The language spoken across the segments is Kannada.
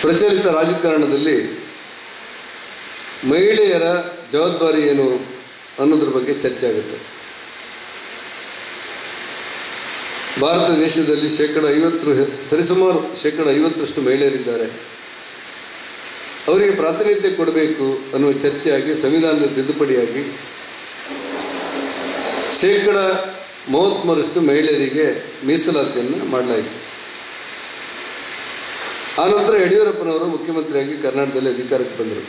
ಪ್ರಚಲಿತ ರಾಜಕಾರಣದಲ್ಲಿ ಮಹಿಳೆಯರ ಜವಾಬ್ದಾರಿ ಏನು ಅನ್ನೋದ್ರ ಬಗ್ಗೆ ಚರ್ಚೆ ಆಗುತ್ತೆ. ಭಾರತ ದೇಶದಲ್ಲಿ 50% ಸರಿಸುಮಾರು 50% ಮಹಿಳೆಯರಿದ್ದಾರೆ. ಅವರಿಗೆ ಪ್ರಾತಿನಿಧ್ಯ ಕೊಡಬೇಕು ಅನ್ನುವ ಚರ್ಚೆಯಾಗಿ ಸಂವಿಧಾನದ ತಿದ್ದುಪಡಿಯಾಗಿ 33% ಮಹಿಳೆಯರಿಗೆ ಮೀಸಲಾತಿಯನ್ನು ಮಾಡಲಾಯಿತು. ಆನಂತರ ಯಡಿಯೂರಪ್ಪನವರು ಮುಖ್ಯಮಂತ್ರಿಯಾಗಿ ಕರ್ನಾಟಕದಲ್ಲಿ ಅಧಿಕಾರಕ್ಕೆ ಬಂದರು.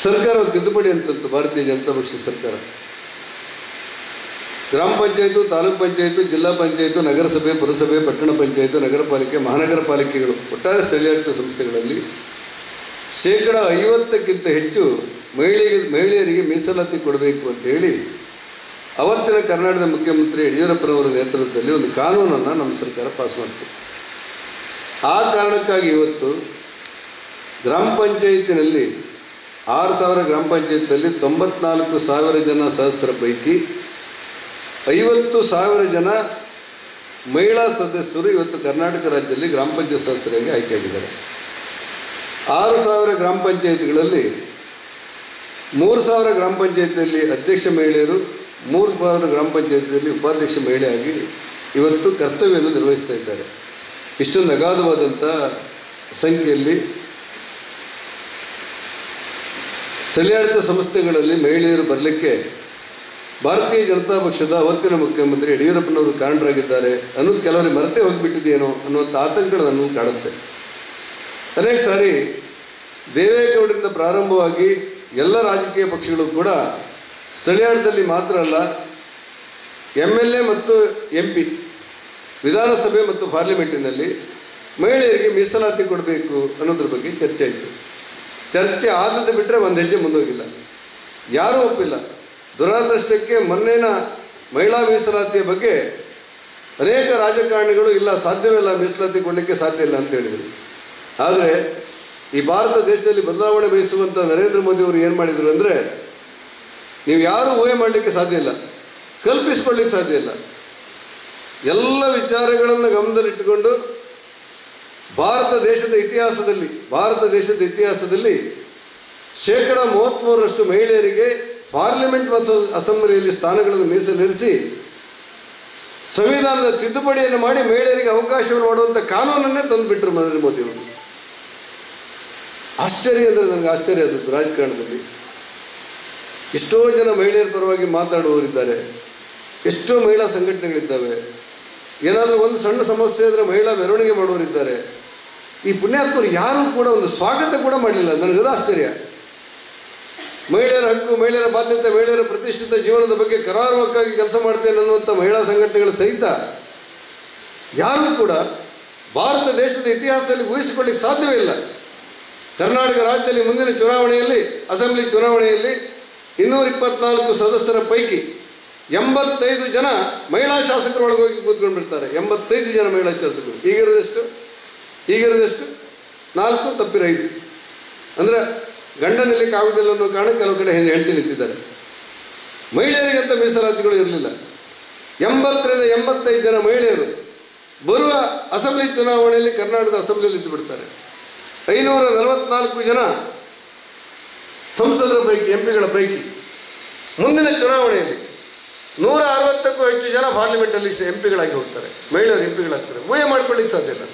ಸರ್ಕಾರ ತಿದ್ದುಪಡಿ ಅಂತಂತು ಭಾರತೀಯ ಜನತಾ ಪಕ್ಷದ ಸರ್ಕಾರ. ಗ್ರಾಮ ಪಂಚಾಯತು, ತಾಲೂಕು ಪಂಚಾಯತು, ಜಿಲ್ಲಾ ಪಂಚಾಯತು, ನಗರಸಭೆ, ಪುರಸಭೆ, ಪಟ್ಟಣ ಪಂಚಾಯತು, ನಗರ ಪಾಲಿಕೆ, ಮಹಾನಗರ ಪಾಲಿಕೆಗಳು ಒಟ್ಟಾರೆ ಸ್ಥಳೀಯಾಡಳಿತ ಸಂಸ್ಥೆಗಳಲ್ಲಿ 50%ಕ್ಕಿಂತ ಹೆಚ್ಚು ಮಹಿಳೆಯರಿಗೆ ಮೀಸಲಾತಿ ಕೊಡಬೇಕು ಅಂತ ಹೇಳಿ ಅವತ್ತಿನ ಕರ್ನಾಟಕದ ಮುಖ್ಯಮಂತ್ರಿ ಯಡಿಯೂರಪ್ಪನವರ ನೇತೃತ್ವದಲ್ಲಿ ಒಂದು ಕಾನೂನನ್ನು ನಮ್ಮ ಸರ್ಕಾರ ಪಾಸ್ ಮಾಡಿತು. ಆ ಕಾರಣಕ್ಕಾಗಿ ಇವತ್ತು ಗ್ರಾಮ ಪಂಚಾಯತಿನಲ್ಲಿ 6,000 ಗ್ರಾಮ ಪಂಚಾಯತಿನಲ್ಲಿ 94,000 ಜನ ಸದಸ್ಯರ ಪೈಕಿ 50,000 ಜನ ಮಹಿಳಾ ಸದಸ್ಯರು ಇವತ್ತು ಕರ್ನಾಟಕ ರಾಜ್ಯದಲ್ಲಿ ಗ್ರಾಮ ಪಂಚಾಯತ್ ಸದಸ್ಯರಾಗಿ ಆಯ್ಕೆಯಾಗಿದ್ದಾರೆ. 6,000 ಗ್ರಾಮ ಪಂಚಾಯತಿಗಳಲ್ಲಿ 3,000 ಗ್ರಾಮ ಪಂಚಾಯತಿಯಲ್ಲಿ ಅಧ್ಯಕ್ಷ ಮಹಿಳೆಯರು, 3,000 ಗ್ರಾಮ ಪಂಚಾಯತಿಯಲ್ಲಿ ಉಪಾಧ್ಯಕ್ಷ ಮಹಿಳೆಯಾಗಿ ಇವತ್ತು ಕರ್ತವ್ಯವನ್ನು ನಿರ್ವಹಿಸ್ತಾ ಇದ್ದಾರೆ. ಇಷ್ಟೊಂದು ಅಗಾಧವಾದಂಥ ಸಂಖ್ಯೆಯಲ್ಲಿ ಸ್ಥಳೀಯಾಡಳಿತ ಸಂಸ್ಥೆಗಳಲ್ಲಿ ಮಹಿಳೆಯರು ಬರಲಿಕ್ಕೆ ಭಾರತೀಯ ಜನತಾ ಪಕ್ಷದ ಅವತ್ತಿನ ಮುಖ್ಯಮಂತ್ರಿ ಯಡಿಯೂರಪ್ಪನವರು ಕಾರಣರಾಗಿದ್ದಾರೆ ಅನ್ನೋದು ಕೆಲವರಿಗೆ ಮರೆತೇ ಹೋಗಿಬಿಟ್ಟಿದೆಯೇನೋ ಅನ್ನುವಂಥ ಆತಂಕಗಳು ನನ್ನನ್ನು ಕಾಡುತ್ತೆ. ಅನೇಕ ಸಾರಿ ದೇವೇಗೌಡರಿಂದ ಪ್ರಾರಂಭವಾಗಿ ಎಲ್ಲ ರಾಜಕೀಯ ಪಕ್ಷಗಳು ಕೂಡ ಸ್ಥಳೀಯಾಡಳಿತದಲ್ಲಿ ಮಾತ್ರ ಅಲ್ಲ, MLA ಮತ್ತು MP, ವಿಧಾನಸಭೆ ಮತ್ತು ಪಾರ್ಲಿಮೆಂಟಿನಲ್ಲಿ ಮಹಿಳೆಯರಿಗೆ ಮೀಸಲಾತಿ ಕೊಡಬೇಕು ಅನ್ನೋದ್ರ ಬಗ್ಗೆ ಚರ್ಚೆ ಆಯಿತು. ಚರ್ಚೆ ಆದದ್ದು ಬಿಟ್ಟರೆ ಒಂದು ಹೆಜ್ಜೆ ಮುಂದೋಗಿಲ್ಲ, ಯಾರೂ ಒಪ್ಪಿಲ್ಲ. ದುರಾದೃಷ್ಟಕ್ಕೆ ಮೊನ್ನೆನ ಮಹಿಳಾ ಮೀಸಲಾತಿಯ ಬಗ್ಗೆ ಅನೇಕ ರಾಜಕಾರಣಿಗಳು ಇಲ್ಲ, ಸಾಧ್ಯವಿಲ್ಲ, ಮೀಸಲಾತಿ ಕೊಡಲಿಕ್ಕೆ ಸಾಧ್ಯ ಇಲ್ಲ ಅಂತ ಹೇಳಿದರು. ಆದರೆ ಈ ಭಾರತ ದೇಶದಲ್ಲಿ ಬದಲಾವಣೆ ಬಯಸುವಂಥ ನರೇಂದ್ರ ಮೋದಿ ಅವರು ಏನು ಮಾಡಿದರು ಅಂದರೆ, ನೀವು ಯಾರೂ ಊಹೆ ಮಾಡಲಿಕ್ಕೆ ಸಾಧ್ಯ ಇಲ್ಲ, ಕಲ್ಪಿಸ್ಕೊಳ್ಳಿಕ್ಕೆ ಸಾಧ್ಯ ಇಲ್ಲ. ಎಲ್ಲ ವಿಚಾರಗಳನ್ನು ಗಮನದಲ್ಲಿಟ್ಟುಕೊಂಡು ಭಾರತ ದೇಶದ ಇತಿಹಾಸದಲ್ಲಿ 33% ಮಹಿಳೆಯರಿಗೆ ಪಾರ್ಲಿಮೆಂಟ್ ಮತ್ತು ಅಸೆಂಬ್ಲಿಯಲ್ಲಿ ಸ್ಥಾನಗಳನ್ನು ಮೀಸಲಿರಿಸಿ ಸಂವಿಧಾನದ ತಿದ್ದುಪಡಿಯನ್ನು ಮಾಡಿ ಮಹಿಳೆಯರಿಗೆ ಅವಕಾಶವನ್ನು ಮಾಡುವಂಥ ಕಾನೂನನ್ನೇ ತಂದುಬಿಟ್ರು ನರೇಂದ್ರ ಮೋದಿಯವರು. ಆಶ್ಚರ್ಯ ಅಂದರೆ ನನಗೆ ಆಶ್ಚರ್ಯ ಆದದ್ದು. ರಾಜಕಾರಣದಲ್ಲಿ ಎಷ್ಟೋ ಜನ ಮಹಿಳೆಯರ ಪರವಾಗಿ ಮಾತಾಡುವವರಿದ್ದಾರೆ, ಎಷ್ಟೋ ಮಹಿಳಾ ಸಂಘಟನೆಗಳಿದ್ದಾವೆ. ಏನಾದರೂ ಒಂದು ಸಣ್ಣ ಸಮಸ್ಯೆ ಆದರೆ ಮಹಿಳಾ ಮೆರವಣಿಗೆ ಮಾಡುವವರಿದ್ದಾರೆ. ಈ ಪುಣ್ಯಾತ್ಮರು ಯಾರೂ ಕೂಡ ಒಂದು ಸ್ವಾಗತ ಕೂಡ ಮಾಡಲಿಲ್ಲ. ನನಗದು ಆಶ್ಚರ್ಯ. ಮಹಿಳೆಯರ ಹಕ್ಕು, ಮಹಿಳೆಯರ ಬಾಧ್ಯತೆ, ಮಹಿಳೆಯರ ಪ್ರತಿಷ್ಠಿತ ಜೀವನದ ಬಗ್ಗೆ ಕರಾರುವಕ್ಕಾಗಿ ಕೆಲಸ ಮಾಡ್ತೇನೆ ಅನ್ನುವಂಥ ಮಹಿಳಾ ಸಂಘಟನೆಗಳ ಸಹಿತ ಯಾರೂ ಕೂಡ ಭಾರತ ದೇಶದ ಇತಿಹಾಸದಲ್ಲಿ ಊಹಿಸಿಕೊಳ್ಳಿಕ್ಕೆ ಸಾಧ್ಯವೇ ಇಲ್ಲ. ಕರ್ನಾಟಕ ರಾಜ್ಯದಲ್ಲಿ ಮುಂದಿನ ಚುನಾವಣೆಯಲ್ಲಿ, ಅಸೆಂಬ್ಲಿ ಚುನಾವಣೆಯಲ್ಲಿ 224 ಸದಸ್ಯರ ಪೈಕಿ 85 ಜನ ಮಹಿಳಾ ಶಾಸಕರು ಒಳಗೋಗಿ ಕೂತ್ಕೊಂಡ್ಬಿಡ್ತಾರೆ. 85 ಜನ ಮಹಿಳಾ ಶಾಸಕರು. ಈಗಿರೋದೆಷ್ಟು 4 ತಪ್ಪಿರ 5 ಅಂದರೆ ಗಂಡ ನಿಲ್ಲಕ್ಕೆ ಆಗುವುದಿಲ್ಲ ಅನ್ನೋ ಕಾರಣ ಕೆಲವು ಕಡೆ ಹೆಂಡತಿ ನಿಂತಿದ್ದಾರೆ. ಮಹಿಳೆಯರಿಗಂತ ಮೀಸಲಾತಿಗಳು ಇರಲಿಲ್ಲ. 80ರಿಂದ 85 ಜನ ಮಹಿಳೆಯರು ಬರುವ ಅಸೆಂಬ್ಲಿ ಚುನಾವಣೆಯಲ್ಲಿ ಕರ್ನಾಟಕದ ಅಸೆಂಬ್ಲಿಯಲ್ಲಿ ಇದ್ದು ಬಿಡ್ತಾರೆ. 544 ಜನ ಸಂಸದರ ಪೈಕಿ, MP ಗಳ ಪೈಕಿ ಮುಂದಿನ ಚುನಾವಣೆಯಲ್ಲಿ 160ಕ್ಕೂ ಹೆಚ್ಚು ಜನ ಪಾರ್ಲಿಮೆಂಟಲ್ಲಿ MP ಗಳಾಗಿ ಹೋಗ್ತಾರೆ, ಮಹಿಳೆಯರು MP ಗಳಾಗ್ತಾರೆ. ಊಹೆ ಮಾಡ್ಕೊಳ್ಳಿಕ್ಕೆ ಸಾಧ್ಯ ಇಲ್ಲ.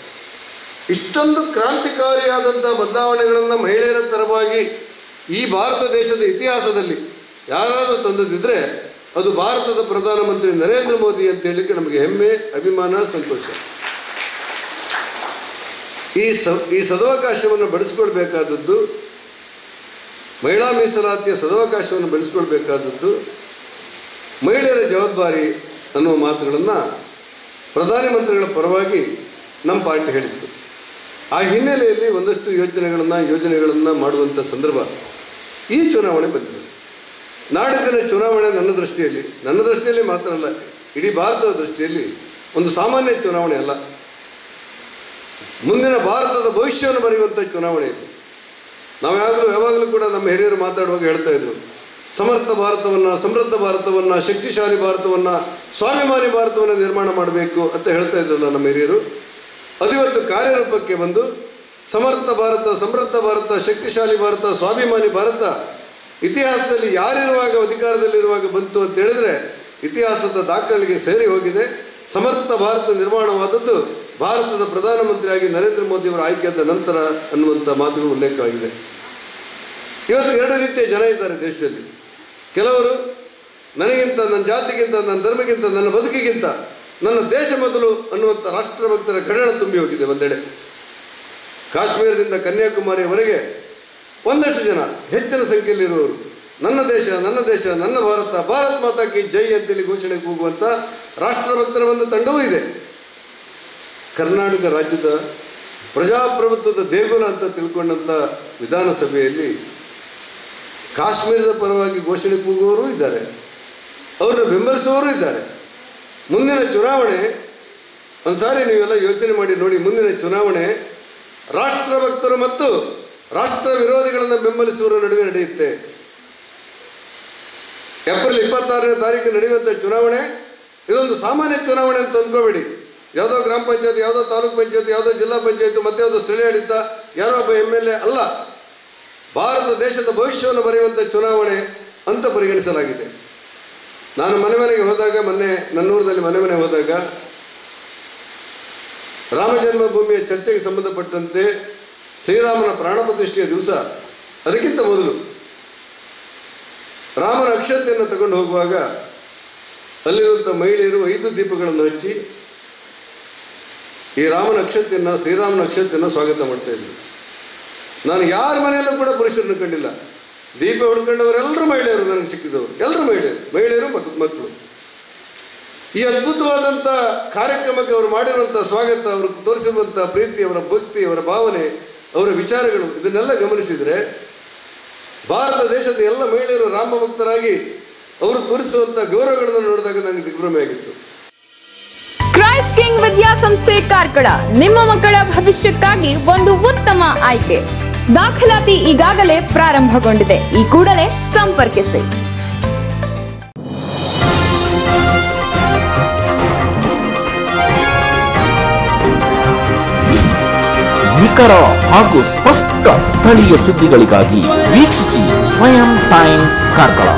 ಇಷ್ಟೊಂದು ಕ್ರಾಂತಿಕಾರಿಯಾದಂಥ ಬದಲಾವಣೆಗಳನ್ನು ಮಹಿಳೆಯರ ತರವಾಗಿ ಈ ಭಾರತ ದೇಶದ ಇತಿಹಾಸದಲ್ಲಿ ಯಾರಾದರೂ ತಂದಿದ್ದರೆ ಅದು ಭಾರತದ ಪ್ರಧಾನಮಂತ್ರಿ ನರೇಂದ್ರ ಮೋದಿ ಅಂತ ಹೇಳಲಿಕ್ಕೆ ನಮಗೆ ಹೆಮ್ಮೆ, ಅಭಿಮಾನ, ಸಂತೋಷ. ಈ ಸದವಕಾಶವನ್ನು ಬಳಸ್ಕೊಳ್ಬೇಕಾದದ್ದು, ಮಹಿಳಾ ಮೀಸಲಾತಿಯ ಸದವಕಾಶವನ್ನು ಬೆಳೆಸ್ಕೊಳ್ಬೇಕಾದದ್ದು ಮಹಿಳೆಯರ ಜವಾಬ್ದಾರಿ ಅನ್ನುವ ಮಾತುಗಳನ್ನು ಪ್ರಧಾನಮಂತ್ರಿಗಳ ಪರವಾಗಿ ನಮ್ಮ ಪಾರ್ಟಿ ಹೇಳಿತ್ತು. ಆ ಹಿನ್ನೆಲೆಯಲ್ಲಿ ಒಂದಷ್ಟು ಯೋಜನೆಗಳನ್ನು ಮಾಡುವಂಥ ಸಂದರ್ಭ ಈ ಚುನಾವಣೆ ಬಂದಿದೆ. ನಾಡಿನ ಚುನಾವಣೆ ನನ್ನ ದೃಷ್ಟಿಯಲ್ಲಿ ಮಾತ್ರ ಅಲ್ಲ, ಇಡೀ ಭಾರತದ ದೃಷ್ಟಿಯಲ್ಲಿ ಒಂದು ಸಾಮಾನ್ಯ ಚುನಾವಣೆ ಅಲ್ಲ. ಮುಂದಿನ ಭಾರತದ ಭವಿಷ್ಯವನ್ನು ಬರೆಯುವಂಥ ಚುನಾವಣೆ ಇದು. ನಾವು ಯಾವಾಗಲೂ ಕೂಡ ನಮ್ಮ ಹಿರಿಯರು ಮಾತಾಡುವಾಗ ಹೇಳ್ತಾ ಇದ್ರು, ಸಮರ್ಥ ಭಾರತವನ್ನು, ಸಮೃದ್ಧ ಭಾರತವನ್ನು, ಶಕ್ತಿಶಾಲಿ ಭಾರತವನ್ನು, ಸ್ವಾಭಿಮಾನಿ ಭಾರತವನ್ನು ನಿರ್ಮಾಣ ಮಾಡಬೇಕು ಅಂತ ಹೇಳ್ತಾ ಇದ್ರಲ್ಲ ನಮ್ಮ ಹಿರಿಯರು. ಅದು ಇವತ್ತು ಕಾರ್ಯರೂಪಕ್ಕೆ ಬಂದು ಸಮರ್ಥ ಭಾರತ, ಸಮೃದ್ಧ ಭಾರತ, ಶಕ್ತಿಶಾಲಿ ಭಾರತ, ಸ್ವಾಭಿಮಾನಿ ಭಾರತ ಇತಿಹಾಸದಲ್ಲಿ ಯಾರಿರುವಾಗ ಅಧಿಕಾರದಲ್ಲಿರುವಾಗ ಬಂತು ಅಂತ ಹೇಳಿದ್ರೆ ಇತಿಹಾಸದ ದಾಖಲೆಗೆ ಸೇರಿ ಹೋಗಿದೆ. ಸಮರ್ಥ ಭಾರತ ನಿರ್ಮಾಣವಾದದ್ದು ಭಾರತದ ಪ್ರಧಾನಮಂತ್ರಿಯಾಗಿ ನರೇಂದ್ರ ಮೋದಿ ಅವರ ಆಯ್ಕೆಯಾದ ನಂತರ ಅನ್ನುವಂಥ ಮಾತುಗಳು ಉಲ್ಲೇಖವಾಗಿದೆ. ಇವತ್ತು ಎರಡು ರೀತಿಯ ಜನ ಇದ್ದಾರೆ ದೇಶದಲ್ಲಿ. ಕೆಲವರು ನನಗಿಂತ, ನನ್ನ ಜಾತಿಗಿಂತ, ನನ್ನ ಧರ್ಮಕ್ಕಿಂತ, ನನ್ನ ಬದುಕಿಗಿಂತ ನನ್ನ ದೇಶ ಮೊದಲು ಅನ್ನುವಂಥ ರಾಷ್ಟ್ರಭಕ್ತರ ಕನ್ನಡ ತುಂಬಿ ಹೋಗಿದೆ ಒಂದೆಡೆ. ಕಾಶ್ಮೀರದಿಂದ ಕನ್ಯಾಕುಮಾರಿಯವರೆಗೆ ಒಂದಷ್ಟು ಜನ, ಹೆಚ್ಚಿನ ಸಂಖ್ಯೆಯಲ್ಲಿರುವವರು ನನ್ನ ದೇಶ, ನನ್ನ ದೇಶ, ನನ್ನ ಭಾರತ, ಭಾರತ್ ಮಾತಾ ಕಿ ಜೈ ಅಂತೇಳಿ ಘೋಷಣೆಗೆ ಹೋಗುವಂಥ ರಾಷ್ಟ್ರಭಕ್ತರ ಒಂದು ತಂಡವೂ ಇದೆ. ಕರ್ನಾಟಕ ರಾಜ್ಯದ ಪ್ರಜಾಪ್ರಭುತ್ವದ ದೇಗುಲ ಅಂತ ತಿಳ್ಕೊಂಡಂಥ ವಿಧಾನಸಭೆಯಲ್ಲಿ ಕಾಶ್ಮೀರದ ಪರವಾಗಿ ಘೋಷಣೆ ಕೂಗುವವರು ಇದ್ದಾರೆ, ಅವ್ರನ್ನ ಬೆಂಬಲಿಸುವವರು ಇದ್ದಾರೆ. ಮುಂದಿನ ಚುನಾವಣೆ ಒಂದ್ಸಾರಿ ನೀವೆಲ್ಲ ಯೋಚನೆ ಮಾಡಿ ನೋಡಿ, ಮುಂದಿನ ಚುನಾವಣೆ ರಾಷ್ಟ್ರಭಕ್ತರು ಮತ್ತು ರಾಷ್ಟ್ರ ವಿರೋಧಿಗಳನ್ನು ಬೆಂಬಲಿಸುವವರ ನಡುವೆ ನಡೆಯುತ್ತೆ. ಏಪ್ರಿಲ್ 26ನೇ ತಾರೀಕು ನಡೆಯುವಂಥ ಚುನಾವಣೆ ಇದೊಂದು ಸಾಮಾನ್ಯ ಚುನಾವಣೆ ಅಂತ ಅಂದ್ಕೋಬೇಡಿ. ಯಾವುದೋ ಗ್ರಾಮ ಪಂಚಾಯತ್, ಯಾವುದೋ ತಾಲೂಕು ಪಂಚಾಯತ್, ಯಾವುದೋ ಜಿಲ್ಲಾ ಪಂಚಾಯತ್, ಮತ್ತೆ ಯಾವುದೋ ಸ್ಥಳೀಯ ಆಡಳಿತ, ಯಾರೋ ಒಬ್ಬ MLA ಅಲ್ಲ. ಭಾರತ ದೇಶದ ಭವಿಷ್ಯವನ್ನು ಬರೆಯುವಂಥ ಚುನಾವಣೆ ಅಂತ ಪರಿಗಣಿಸಲಾಗಿದೆ. ನಾನು ಮನೆಗೆ ಹೋದಾಗ, ಮೊನ್ನೆ ನನ್ನೂರಿನಲ್ಲಿ ಮನೆ ಹೋದಾಗ ರಾಮ ಜನ್ಮಭೂಮಿಯ ಚರ್ಚೆಗೆ ಸಂಬಂಧಪಟ್ಟಂತೆ ಶ್ರೀರಾಮನ ಪ್ರಾಣ ಪ್ರತಿಷ್ಠೆಯ ದಿವಸ, ಅದಕ್ಕಿಂತ ಮೊದಲು ರಾಮನ ಅಕ್ಷತೆಯನ್ನು ತಗೊಂಡು ಹೋಗುವಾಗ ಅಲ್ಲಿರುವಂಥ ಮಹಿಳೆಯರು 5 ದೀಪಗಳನ್ನು ಹಚ್ಚಿ ಈ ರಾಮನ ಅಕ್ಷತೆಯನ್ನು, ಶ್ರೀರಾಮನ ಅಕ್ಷತೆಯನ್ನು ಸ್ವಾಗತ ಮಾಡ್ತಾ ಇದ್ರು. ನಾನು ಯಾರ ಮನೆಯಲ್ಲೂ ಕೂಡ ಪುರುಷರನ್ನು ಕಂಡಿಲ್ಲ. ದೀಪ ಹುಡ್ಕೊಂಡವರೆಲ್ಲರೂ ಮಹಿಳೆಯರು ನನಗೆ ಸಿಕ್ಕಿದವರು, ಎಲ್ಲರೂ ಮಹಿಳೆಯರು ಮಕ್ಕಳು. ಈ ಅದ್ಭುತವಾದಂಥ ಕಾರ್ಯಕ್ರಮಕ್ಕೆ ಅವರು ಮಾಡಿರುವಂಥ ಸ್ವಾಗತ, ಅವರು ತೋರಿಸಿರುವಂಥ ಪ್ರೀತಿ, ಅವರ ಭಕ್ತಿ, ಅವರ ಭಾವನೆ, ಅವರ ವಿಚಾರಗಳು, ಇದನ್ನೆಲ್ಲ ಗಮನಿಸಿದರೆ ಭಾರತ ದೇಶದ ಎಲ್ಲ ಮಹಿಳೆಯರು ರಾಮ ಭಕ್ತರಾಗಿ ಅವರು ತೋರಿಸುವಂಥ ಗೌರವಗಳನ್ನು ನೋಡಿದಾಗ ನನಗೆ ದಿಗ್ಭ್ರಮೆಯಾಗಿತ್ತು. ಕ್ರೈಸ್ಟ್ ಕಿಂಗ್ ವಿದ್ಯಾಸಂಸ್ಥೆ ಕಾರ್ಕಳ ನಿಮ್ಮ ಮಕ್ಕಳ ಭವಿಷ್ಯಕ್ಕಾಗಿ ಒಂದು ಉತ್ತಮ ಆಯ್ಕೆ. ದಾಖಲಾತಿ ಈಗಾಗಲೇ ಪ್ರಾರಂಭಗೊಂಡಿದೆ. ಈ ಕೂಡಲೇ ಸಂಪರ್ಕಿಸಿ. ನಿಖರ ಹಾಗೂ ಸ್ಪಷ್ಟ ಸ್ಥಳೀಯ ಸುದ್ದಿಗಳಿಗಾಗಿ ವೀಕ್ಷಿಸಿ ಸ್ವಯಂ ಟೈಮ್ಸ್ ಕಾರ್ಕಳ.